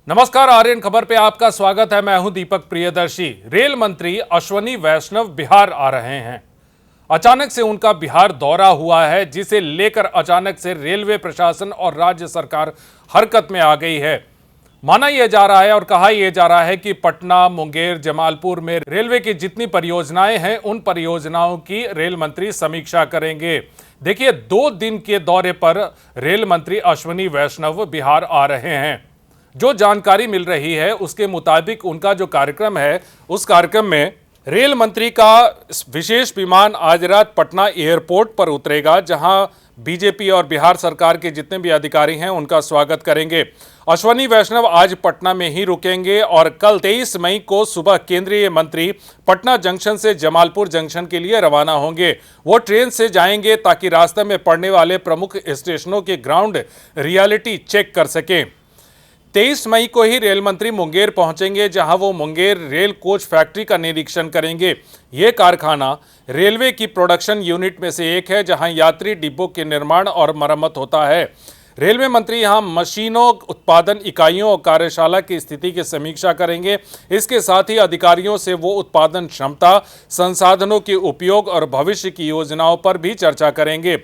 नमस्कार, आर्यन खबर पे आपका स्वागत है। मैं हूं दीपक प्रियदर्शी। रेल मंत्री अश्वनी वैष्णव बिहार आ रहे हैं। अचानक से उनका बिहार दौरा हुआ है, जिसे लेकर अचानक से रेलवे प्रशासन और राज्य सरकार हरकत में आ गई है। माना यह जा रहा है और कहा यह जा रहा है कि पटना, मुंगेर, जमालपुर में रेलवे की जितनी परियोजनाएं हैं, उन परियोजनाओं की रेल मंत्री समीक्षा करेंगे। देखिए, 2 दिन के दौरे पर रेल मंत्री अश्वनी वैष्णव बिहार आ रहे हैं। जो जानकारी मिल रही है उसके मुताबिक उनका जो कार्यक्रम है, उस कार्यक्रम में रेल मंत्री का विशेष विमान आज रात पटना एयरपोर्ट पर उतरेगा, जहां बीजेपी और बिहार सरकार के जितने भी अधिकारी हैं उनका स्वागत करेंगे। अश्वनी वैष्णव आज पटना में ही रुकेंगे और कल 23 मई को सुबह केंद्रीय मंत्री पटना जंक्शन से जमालपुर जंक्शन के लिए रवाना होंगे। वो ट्रेन से जाएंगे ताकि रास्ते में पड़ने वाले प्रमुख स्टेशनों के ग्राउंड रियलिटी चेक कर सकें। 23 मई को ही रेल मंत्री मुंगेर पहुंचेंगे, जहां वो मुंगेर रेल कोच फैक्ट्री का निरीक्षण करेंगे। ये कारखाना रेलवे की प्रोडक्शन यूनिट में से एक है, जहां यात्री डिब्बों के निर्माण और मरम्मत होता है। रेलवे मंत्री यहां मशीनों, उत्पादन इकाइयों और कार्यशाला की स्थिति की समीक्षा करेंगे। इसके साथ ही अधिकारियों से वो उत्पादन क्षमता, संसाधनों के उपयोग और भविष्य की योजनाओं पर भी चर्चा करेंगे।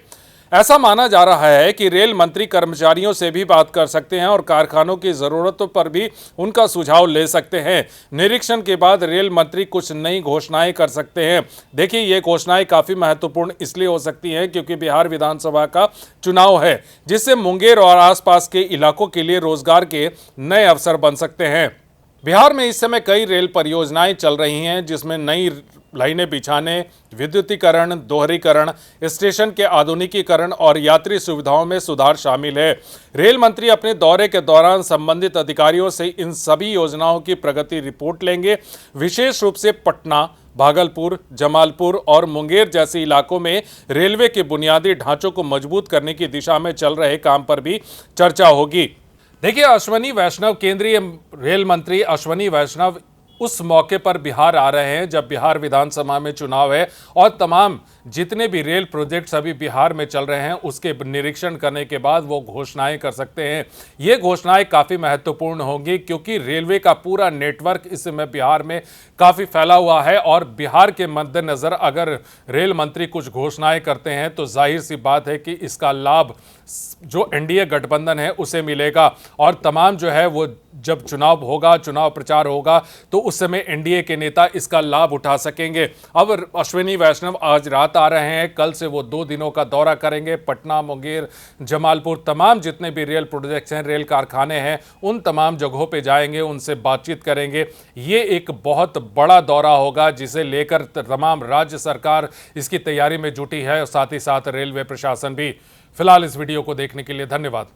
ऐसा माना जा रहा है कि रेल मंत्री कर्मचारियों से भी बात कर सकते हैं और कारखानों की ज़रूरतों पर भी उनका सुझाव ले सकते हैं। निरीक्षण के बाद रेल मंत्री कुछ नई घोषणाएं कर सकते हैं। देखिए, ये घोषणाएं काफ़ी महत्वपूर्ण इसलिए हो सकती हैं क्योंकि बिहार विधानसभा का चुनाव है, जिससे मुंगेर और आसपास के इलाकों के लिए रोजगार के नए अवसर बन सकते हैं। बिहार में इस समय कई रेल परियोजनाएं चल रही हैं, जिसमें नई लाइनें बिछाने, विद्युतीकरण, दोहरीकरण, स्टेशन के आधुनिकीकरण और यात्री सुविधाओं में सुधार शामिल है। रेल मंत्री अपने दौरे के दौरान संबंधित अधिकारियों से इन सभी योजनाओं की प्रगति रिपोर्ट लेंगे। विशेष रूप से पटना, भागलपुर, जमालपुर और मुंगेर जैसे इलाकों में रेलवे के बुनियादी ढांचों को मजबूत करने की दिशा में चल रहे काम पर भी चर्चा होगी। देखिए, अश्वनी वैष्णव, केंद्रीय रेल मंत्री अश्वनी वैष्णव उस मौके पर बिहार आ रहे हैं जब बिहार विधानसभा में चुनाव है और तमाम जितने भी रेल प्रोजेक्ट्स अभी बिहार में चल रहे हैं उसके निरीक्षण करने के बाद वो घोषणाएं कर सकते हैं। ये घोषणाएं काफ़ी महत्वपूर्ण होंगी क्योंकि रेलवे का पूरा नेटवर्क इस समय बिहार में काफ़ी फैला हुआ है और बिहार के मद्देनज़र अगर रेल मंत्री कुछ घोषणाएं करते हैं तो जाहिर सी बात है कि इसका लाभ जो एनडीए गठबंधन है उसे मिलेगा और तमाम जो है वो जब चुनाव होगा, चुनाव प्रचार होगा, तो उस समय एनडीए के नेता इसका लाभ उठा सकेंगे। अब अश्विनी वैष्णव आज रात आ रहे हैं, कल से वो 2 दिनों का दौरा करेंगे। पटना, मुंगेर, जमालपुर, तमाम जितने भी रेल प्रोजेक्ट्स हैं, रेल कारखाने हैं, उन तमाम जगहों पे जाएंगे, उनसे बातचीत करेंगे। ये एक बहुत बड़ा दौरा होगा जिसे लेकर तमाम राज्य सरकार इसकी तैयारी में जुटी है और साथ ही साथ रेलवे प्रशासन भी। फिलहाल इस वीडियो को देखने के लिए धन्यवाद।